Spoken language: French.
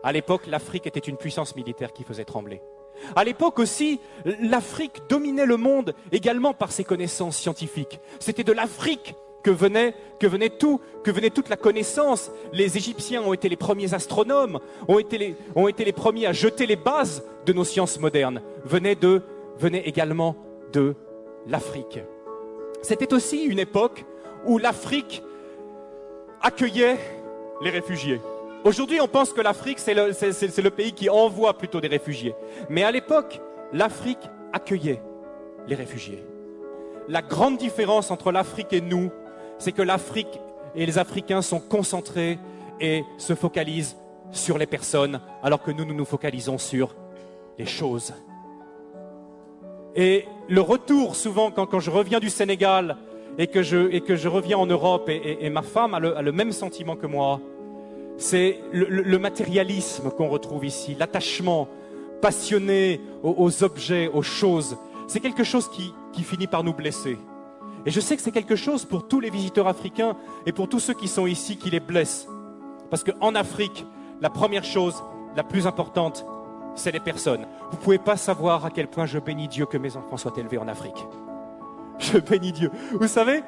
À l'époque, l'Afrique était une puissance militaire qui faisait trembler. À l'époque aussi, l'Afrique dominait le monde également par ses connaissances scientifiques. C'était de l'Afrique que venait toute la connaissance. Les Égyptiens ont été les premiers astronomes, ont été les premiers à jeter les bases de nos sciences modernes. Venait également de l'Afrique. C'était aussi une époque où l'Afrique accueillait les réfugiés. Aujourd'hui, on pense que l'Afrique, c'est le pays qui envoie plutôt des réfugiés. Mais à l'époque, l'Afrique accueillait les réfugiés. La grande différence entre l'Afrique et nous, c'est que l'Afrique et les Africains sont concentrés et se focalisent sur les personnes, alors que nous nous focalisons sur les choses. Et le retour, souvent, quand je reviens du Sénégal et que je reviens en Europe, et ma femme a le même sentiment que moi, c'est le matérialisme qu'on retrouve ici, l'attachement passionné aux objets, aux choses. C'est quelque chose qui finit par nous blesser. Et je sais que c'est quelque chose pour tous les visiteurs africains et pour tous ceux qui sont ici qui les blessent. Parce qu'en Afrique, la première chose, la plus importante, c'est les personnes. Vous ne pouvez pas savoir à quel point je bénis Dieu que mes enfants soient élevés en Afrique. Je bénis Dieu. Vous savez,